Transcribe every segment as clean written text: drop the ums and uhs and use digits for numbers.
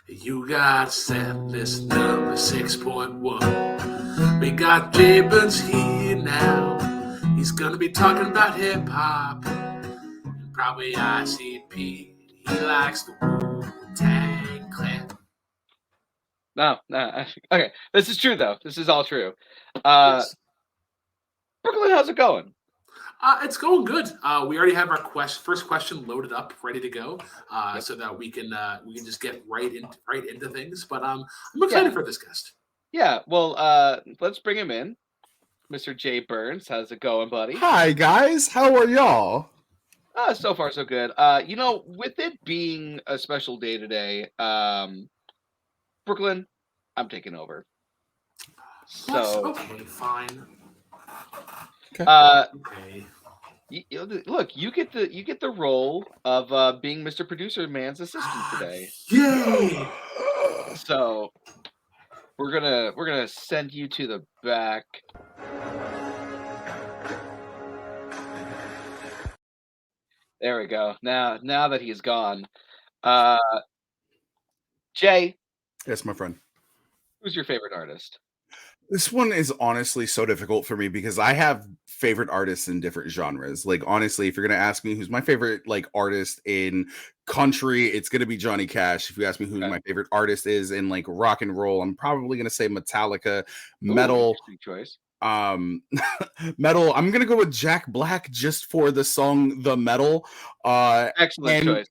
You got Setlist number 6.1. We got Jay Burnz here now. He's gonna be talking about hip hop and probably ICP. He likes the Wu-Tang Clan. No. Okay, this is true though. This is all true. Yes. Brooklyn, how's it going? It's going good. We already have our first question loaded up, ready to go, Yep. so that we can just get right into things. But I'm excited for this guest. Yeah. Well, let's bring him in, Mr. Jay Burnz. How's it going, buddy? Hi guys, how are y'all? So far so good. With it being a special day today, Brooklyn, I'm taking over. So Okay, fine. Okay. Okay. Look, you get the role of being Mr. Producer Man's assistant today. Yay! So we're gonna send you to the back. There we go. Now that he's gone, Jay, Yes, my friend. who's your favorite artist? This one is honestly so difficult for me because I have favorite artists in different genres. Like honestly, if you're gonna ask me who's my favorite artist in country, it's gonna be Johnny Cash. If you ask me who my favorite artist is in rock and roll, I'm probably gonna say Metallica. Metal, interesting choice. metal. I'm gonna go with Jack Black just for the song "The Metal." Excellent choice.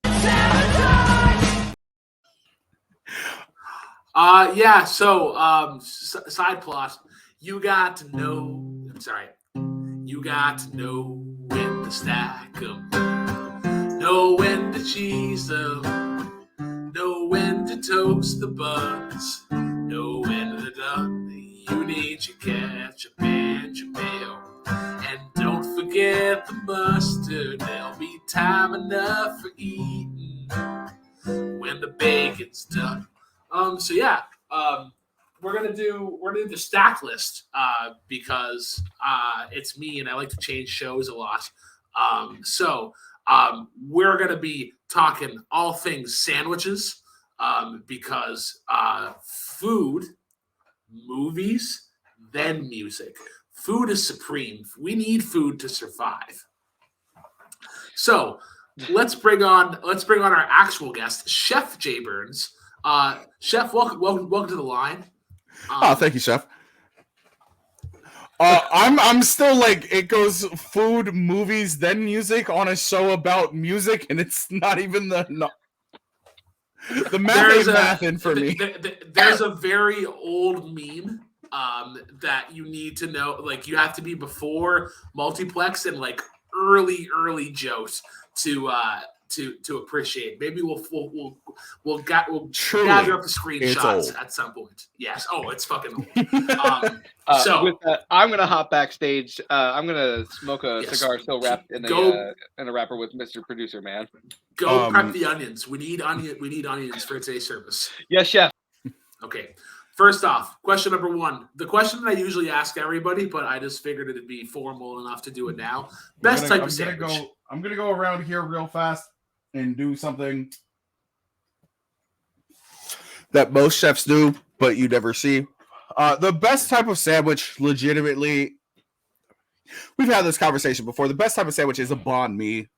Yeah. So, side plot. You got to know. I'm sorry. You got to know when to stack them, know when to cheese them, know when to toast the buns, know when they're done. You need your ketchup and your mayo, and don't forget the mustard. There'll be time enough for eating when the bacon's done. So yeah, we're gonna do the stack list because it's me and I like to change shows a lot. We're gonna be talking all things sandwiches because food, movies, then music. Food is supreme. We need food to survive. So let's bring on our actual guest, Chef Jay Burnz. Chef, welcome to the line. Thank you, Chef. I'm still it goes food, movies, then music on a show about music, and it's not even the math ain't mathing for me. There's a very old meme that you need to know. You have to be before multiplex and early jokes to appreciate. Maybe we'll gather up the screenshots at some point. Yes. Oh, it's fucking old. So with that, I'm gonna hop backstage. I'm gonna smoke a cigar still wrapped in a wrapper with Mr. Producer Man. Go prep the onions. We need onions for today's service. Yes, chef. Okay. First off, question number one. The question that I usually ask everybody, but I just figured it'd be formal enough to do it now. Best type of sandwich. I'm gonna go around here real fast and do something that most chefs do, but you never see. The best type of sandwich, legitimately, we've had this conversation before. The best type of sandwich is a banh mi.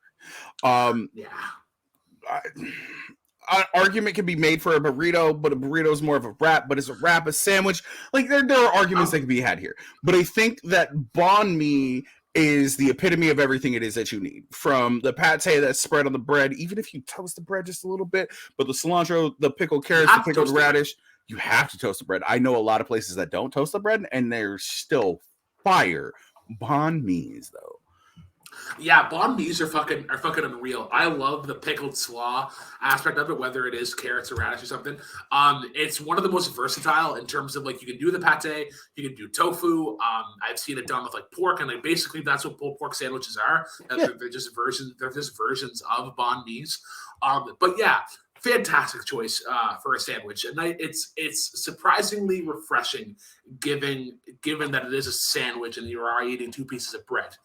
An argument can be made for a burrito, but a burrito is more of a wrap. But is a wrap a sandwich? There are arguments that can be had here. But I think that banh mi is the epitome of everything it is that you need. From the pate that's spread on the bread, even if you toast the bread just a little bit, but the cilantro, the pickled carrots, the pickled radish, you have to toast the bread. I know a lot of places that don't toast the bread, and they're still fire. Banh mi's, though. Yeah, banh mi's are fucking unreal. I love the pickled slaw aspect of it, whether it is carrots or radish or something. It's one of the most versatile in terms of you can do the pate, you can do tofu. I've seen it done with pork, and basically that's what pulled pork sandwiches are. They're just versions of banh mi's. But yeah, fantastic choice for a sandwich, and it's surprisingly refreshing, given that it is a sandwich and you are eating two pieces of bread.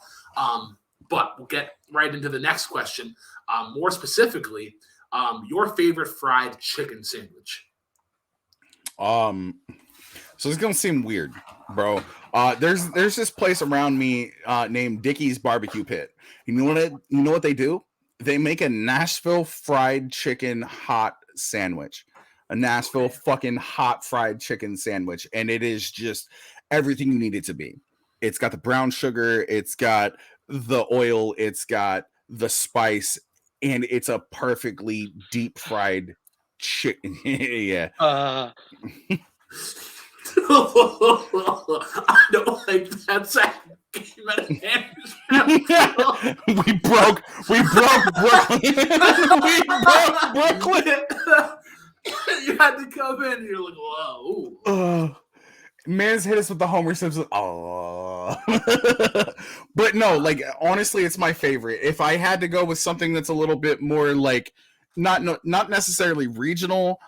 But we'll get right into the next question. More specifically, your favorite fried chicken sandwich. So it's gonna seem weird, bro. There's this place around me named Dickie's Barbecue Pit. You know what they do? They make a Nashville fried chicken hot sandwich. A Nashville fucking hot fried chicken sandwich, and it is just everything you need it to be. It's got the brown sugar, it's got the oil, it's got the spice, and it's a perfectly deep fried chicken. Yeah. I don't like that sound. We broke Brooklyn. We broke Brooklyn. You had to come in and you're like, whoa. Man's hit us with the Homer Simpson. Oh. But no, like honestly, it's my favorite. If I had to go with something that's a little bit more like not necessarily regional,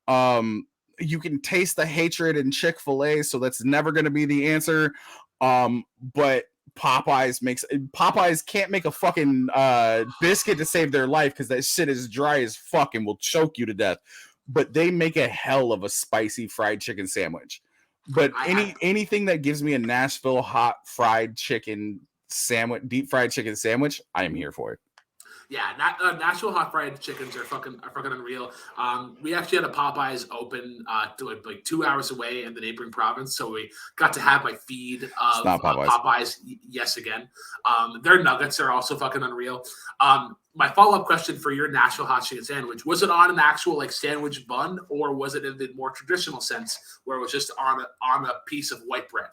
you can taste the hatred in Chick-fil-A, so that's never going to be the answer. But Popeyes can't make a fucking biscuit to save their life because that shit is dry as fuck and will choke you to death. But they make a hell of a spicy fried chicken sandwich. But anything that gives me a Nashville hot fried chicken sandwich, deep fried chicken sandwich, I am here for it. Yeah, Nashville hot fried chickens are fucking unreal. We actually had a Popeyes open like 2 hours away in the neighboring province, so we got to have my feed of Popeyes. Yes, again. Their nuggets are also fucking unreal. My follow-up question for your Nashville hot chicken sandwich, was it on an actual like sandwich bun, or was it in the more traditional sense where it was just on a piece of white bread?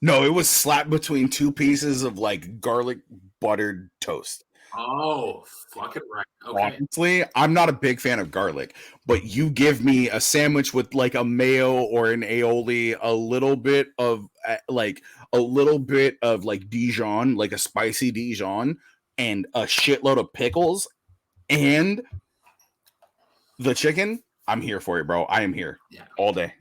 No, it was slapped between two pieces of like garlic buttered toast. Oh, fucking right. Okay. Honestly, I'm not a big fan of garlic, but you give me a sandwich with like a mayo or an aioli, a little bit of Dijon, like a spicy Dijon, and a shitload of pickles, and the chicken. I'm here for it, bro. I am here all day.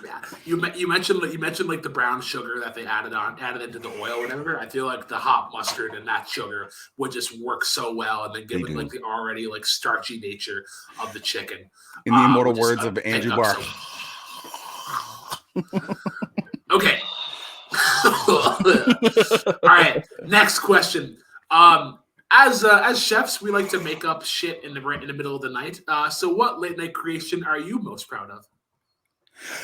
Yeah, you mentioned like the brown sugar that they added into the oil, whatever. I feel like the hot mustard and that sugar would just work so well, and then give it like the already like starchy nature of the chicken. In the immortal words of Andrew Barr. Okay. All right. Next question. As chefs, we like to make up shit in the middle of the night. So, what late night creation are you most proud of?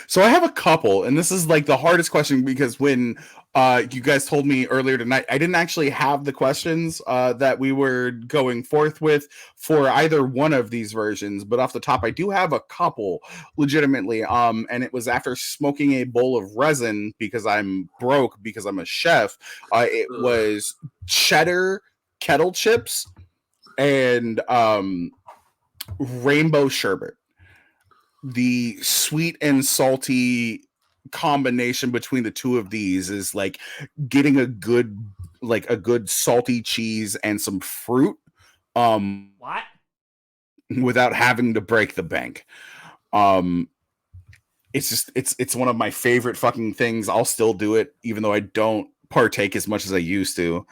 So I have a couple, and this is like the hardest question because when you guys told me earlier tonight, I didn't actually have the questions that we were going forth with for either one of these versions, but off the top, I do have a couple legitimately. And it was after smoking a bowl of resin because I'm broke because I'm a chef. It was cheddar kettle chips and rainbow sherbet. The sweet and salty combination between the two of these is like getting a good salty cheese and some fruit what without having to break the bank. It's one of my favorite fucking things. I'll still do it even though I don't partake as much as I used to.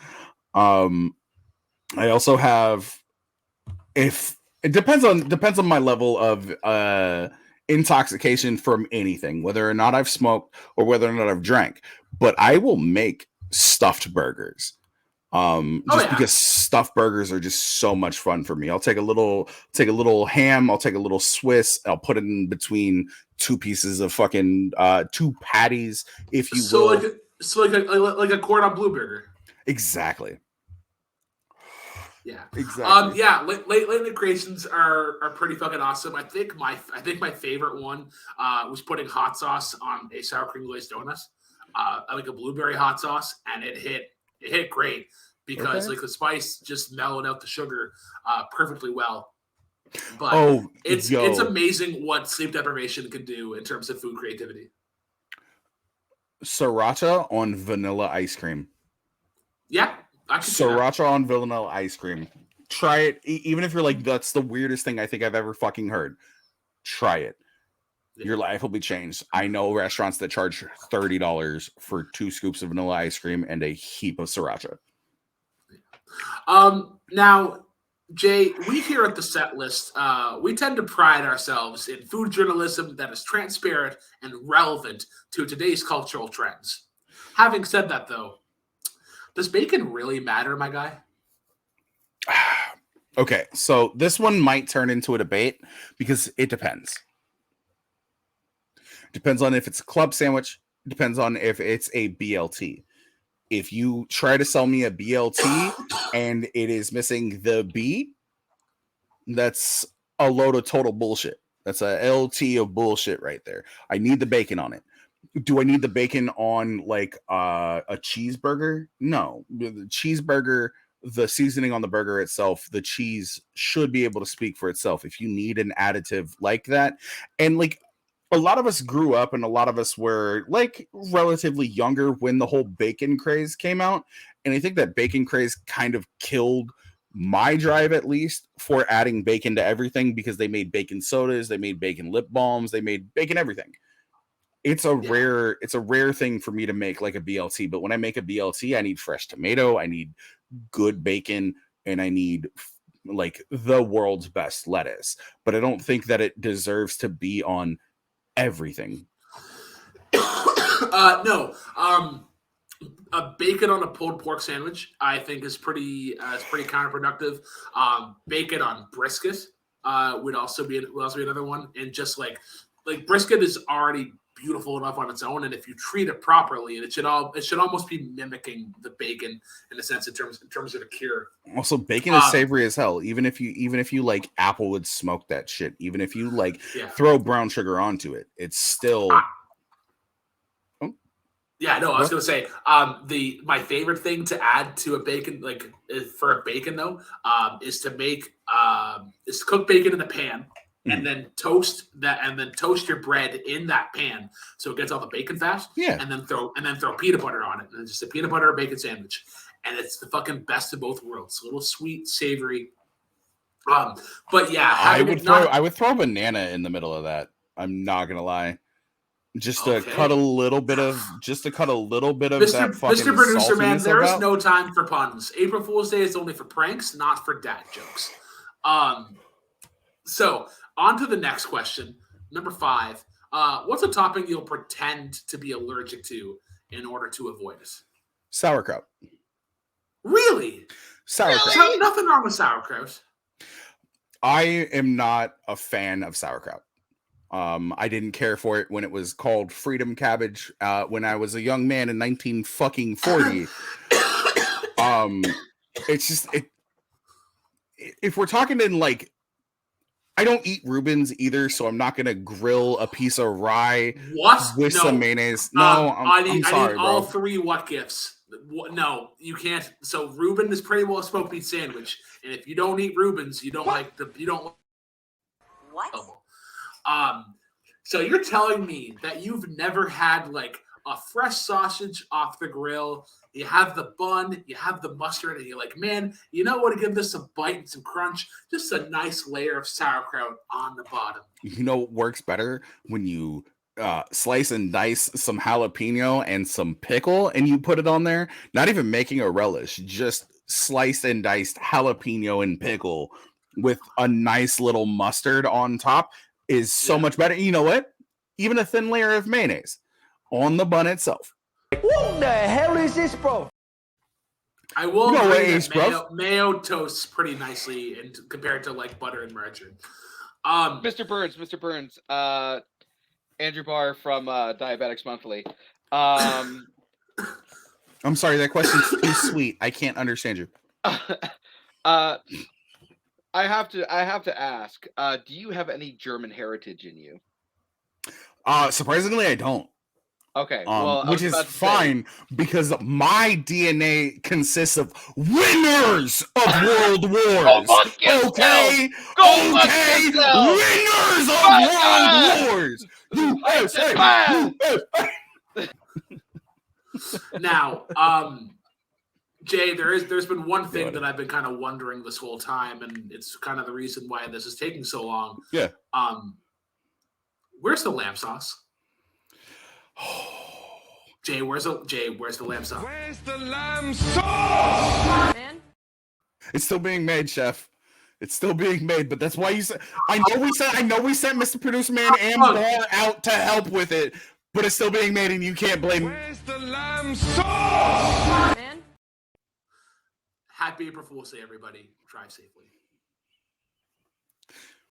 I also have, if it depends on my level of intoxication from anything, whether or not I've smoked or whether or not I've drank, but I will make stuffed burgers. Because stuffed burgers are just so much fun for me. I'll take a little ham, I'll take a little Swiss, I'll put it in between two pieces of fucking two patties, if you will. Like a cordon bleu burger. Exactly. Yeah, exactly. Yeah, late night creations are pretty fucking awesome. I think my favorite one was putting hot sauce on a sour cream glazed donut, like a blueberry hot sauce, and it hit great because like the spice just mellowed out the sugar perfectly well. But it's amazing what sleep deprivation can do in terms of food creativity. Sriracha on vanilla ice cream. Yeah. Sriracha on vanilla ice cream. Try it, even if you're like, that's the weirdest thing I think I've ever fucking heard. Try it. Your life will be changed. I know restaurants that charge $30 for 2 scoops of vanilla ice cream and a heap of sriracha. Now, Jay, we here at the Setlist, we tend to pride ourselves in food journalism that is transparent and relevant to today's cultural trends. Having said that, though, does bacon really matter, my guy? Okay, so this one might turn into a debate because it depends. Depends on if it's a club sandwich. Depends on if it's a BLT. If you try to sell me a BLT and it is missing the B, that's a load of total bullshit. That's a LT of bullshit right there. I need the bacon on it. Do I need the bacon on like a cheeseburger? No. The cheeseburger, the seasoning on the burger itself, the cheese should be able to speak for itself. If you need an additive like that, and like a lot of us grew up and a lot of us were like relatively younger when the whole bacon craze came out. And I think that bacon craze kind of killed my drive, at least, for adding bacon to everything, because they made bacon sodas, they made bacon lip balms, they made bacon everything. It's a rare thing for me to make like a BLT, but when I make a BLT, I need fresh tomato, I need good bacon, and I need like the world's best lettuce. But I don't think that it deserves to be on everything. No. A bacon on a pulled pork sandwich, I think, is pretty counterproductive. Bacon on brisket would also be another one. And just like brisket is already beautiful enough on its own, and if you treat it properly, and it should almost be mimicking the bacon in a sense in terms of a cure. Also, bacon is savory as hell. Even if you like applewood smoke that shit, even if you like throw brown sugar onto it, it's still. Yeah, no, I was gonna say my favorite thing to add to a bacon, like for a bacon though, is to cook bacon in a pan. And then toast your bread in that pan so it gets all the bacon fat. Yeah. And then throw peanut butter on it, and just a peanut butter bacon sandwich, and it's the fucking best of both worlds. A little sweet, savory. But yeah, I would throw a banana in the middle of that. I'm not gonna lie, just to cut a little bit of that fucking Mr. Producer Man. There is about. no time for puns. April Fool's Day is only for pranks, not for dad jokes. So. On to the next question, number 5. What's a topping you'll pretend to be allergic to in order to avoid it? Sauerkraut. Really? Sauerkraut. Really? Nothing wrong with sauerkraut. I am not a fan of sauerkraut. I didn't care for it when it was called freedom cabbage when I was a young man in 1940. It's just if we're talking in like, I don't eat Reubens either, so I'm not gonna grill a piece of rye with some mayonnaise. No, I'm sorry, bro. All 3 what gifts? No, you can't. So Reuben is pretty well a smoked meat sandwich, and if you don't eat Reubens, you don't like. What? So you're telling me that you've never had like a fresh sausage off the grill? You have the bun, you have the mustard, and you're like, man, you know what? To give this some bite and some crunch, just a nice layer of sauerkraut on the bottom. You know what works better? When you slice and dice some jalapeno and some pickle, and you put it on there. Not even making a relish, just sliced and diced jalapeno and pickle with a nice little mustard on top is so much better. You know what? Even a thin layer of mayonnaise on the bun itself. What the hell is this, bro? I will agree that mayo toasts pretty nicely compared to like butter and margarine. Mr. Burnz, Andrew Barr from Diabetics Monthly. I'm sorry, that question's too sweet. I can't understand you. I have to ask. Do you have any German heritage in you? Surprisingly, I don't. Okay, well, which is fine because my DNA consists of winners of world wars. Okay, winners of world wars. Now, Jay, there's been one thing that I've been kind of wondering this whole time, and it's kind of the reason why this is taking so long. Yeah. Where's the lamb sauce? Jay, where's the lamb sauce? Where's the lamb sauce? Man? It's still being made, chef. It's still being made, but that's why you said. I know we sent Mr. Producer Man and Bar out to help with it, but it's still being made, and you can't blame. Where's the lamb sauce? Happy April Fool's Day, everybody. Drive safely.